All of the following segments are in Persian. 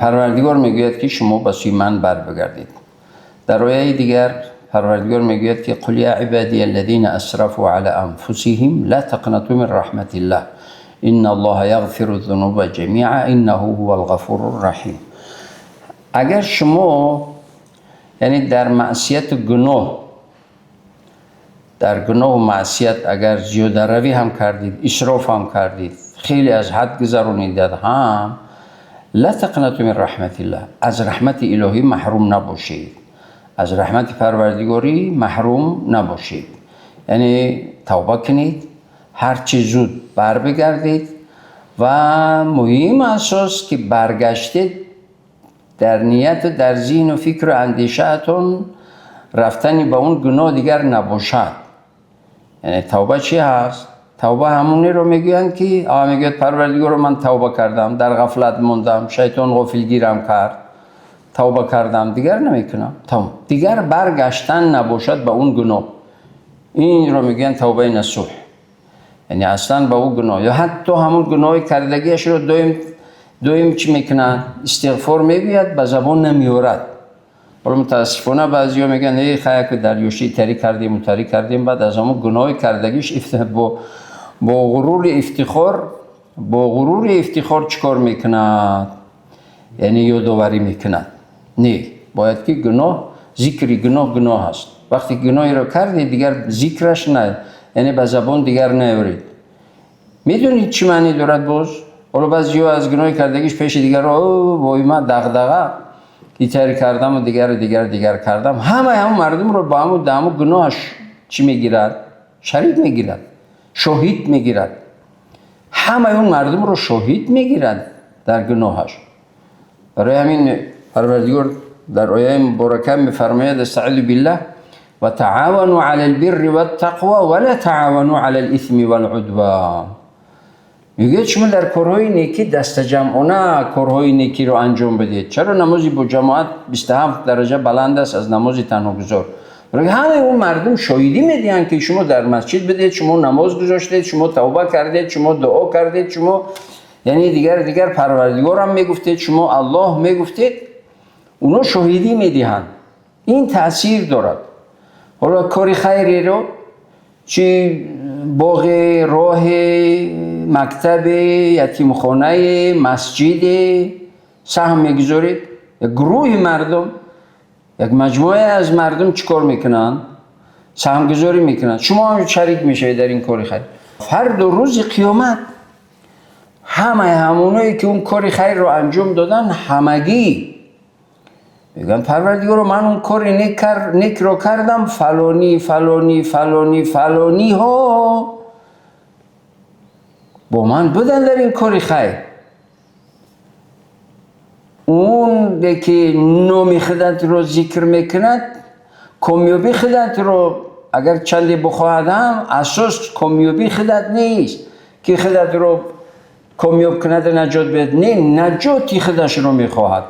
پروردگار میگوید که شما به سوی من بر بگردید. در آیه دیگر پروردگار میگوید که قل یا عبادی الذین اسرفوا علی انفسهم لا تقنطوا من رحمت الله ان الله یغفر الذنوب جمیعا انه هو الغفور الرحیم. اگر شما یعنی در معصیت گناه، در گناه و معصیت اگر زیاده روی هم کردید، اسراف هم کردید، خیلی از حد گذرونید هم، لا تقنطوا من رحمت الله، از رحمت الهی محروم نباشید، از رحمت پروردگاری محروم نباشید. یعنی توبه کنید، هر چی زود بر بگردید و مهم اساس که برگشتید در نیت، در ذهن و فکر و اندیشه‌تون رفتنی به اون گناه دیگر نباشد. یعنی توبه چی هست؟ توبه همونی رو میگویند که میگوید پروردگار من توبه کردم، در غفلت موندم، شیطان غافلگیرم کرد، توبه کردم، دیگر نمیکنم. دیگر برگشتن نباشد به اون گناه. این رو میگن توبه نصوح. یعنی اصلا به اون گناه، یا حتی همون گناه کردگیش رو دویم چی میکنن؟ استغفار میگوید، به زبان نمیارد. ولی متاسفانه بعضیا میگن ای خیلی که دریوشی تری کردیم، بعد از همون گناه کردگیش با غرور افتخار چیکار میکند؟ یعنی یادآوری میکند. نه، باید که گناه، ذکری گناه هست. وقتی گناهی رو کردید دیگر ذکرش نه، یعنی به زبان دیگر نیارید. میدونید چی معنی دارد باز؟ ولی بعضیا از گناه کردگیش پیش دیگر رو وای من دغدغه ایتر کردم و دیگر کردم. همه مردم رو با همون گناهش چی میگیرد؟ شریک میگیرد، شهید میگیرد. همه اون مردم رو شهید میگیرد در گناهش. برای همین پروردگار در آیه مبارکه میفرماید استعیذوا بالله و تعاونوا علی البر والتقوى ولا تعاونوا علی الاثم والعدوان. میگه شما در کارهای نیکی دست جمعانه کارهای نیکی رو انجام بدید. چرا نمازی با جماعت 27 درجه بلند است از نماز تنها گذار؟ برای همه اون مردم شاهدی میدین که شما در مسجد بدید، شما نماز گذاشتید، شما توبه کردید، شما دعا کردید، شما یعنی دیگر پروردگار هم میگفتید، شما الله میگفتید، اونا شاهدی میدهند. این تأثیر دارد. حالا کاری خیری رو چی باغ، راه، مکتب، یتیمخانه، مسجد سهم میگذارید. یک گروه مردم، یک مجموعه از مردم چیکار میکنن؟ سهم گذاری میکنن. شما هم شریک میشید در این کار خیر. فردا روز قیامت همونایی که اون کار خیر رو انجام دادن همگی میگن پروردگار من اون کار نیک رو کردم، فلانی ها با من بودن در این کار خیر. اون که نام خودت رو ذکر میکند، کامیابی خودت رو اگر چندی بخواهد هم اساس کامیابی خودت نیست که خودت رو کامیاب کند نجات بده. نه، نجاتی خودش رو میخواهد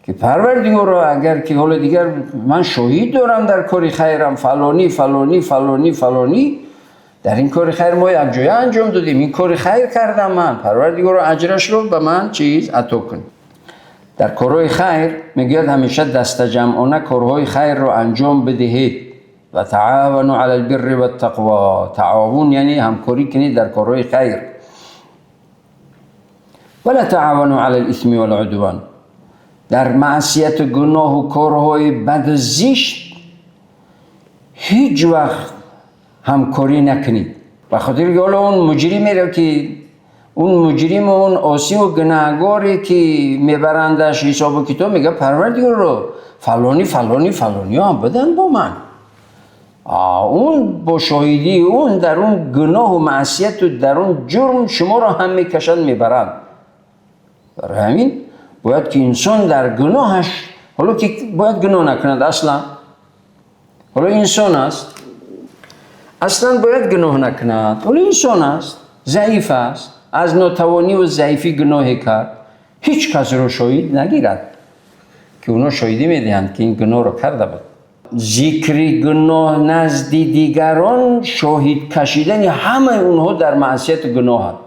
که پروردگار رو اگر که حالا دیگر من شهید دارم در کار خیرم، فلانی در این کار خیر ما یک جای انجام دادیم، این کار خیر کردم من، پروردگار رو اجرش رو به من عطا کن. در کارهای خیر میگوید همیشه دست جمعانه کارهای خیر رو انجام بدهید و تعاونوا علی البر والتقوى. تعاون یعنی همکاری کنید در کارهای خیر. ولا تعاونوا علی الاثم والعدوان. در معصیت و گناه و کارهای بد و زشت هیچ وقت همکاری نکنید. به خاطر که اون مجرمی رو که اون مجرم و اون عاصی و گناهگاری که میبرندش حساب و کتاب میگه پروردگار رو فلانی هم بدن با من. اون با شاهدی اون در اون گناه و معصیت و در اون جرم شما رو هم میکشن میبرند. برای همین باید که انسان در گناهش، حالا که باید گناه نکند اصلا، حالا انسان است اصلا باید گناه نکند، حالا انسان است، ضعیف است، از ناتوانی و ضعیفی گناه کرد، هیچ کس رو شاهد نگیرد که اونا شاهدی میدهند که این گناه رو کرده بود. ذکر گناه نزد دیگران شاهد کشیدن همه اونها در معصیت گناه هست.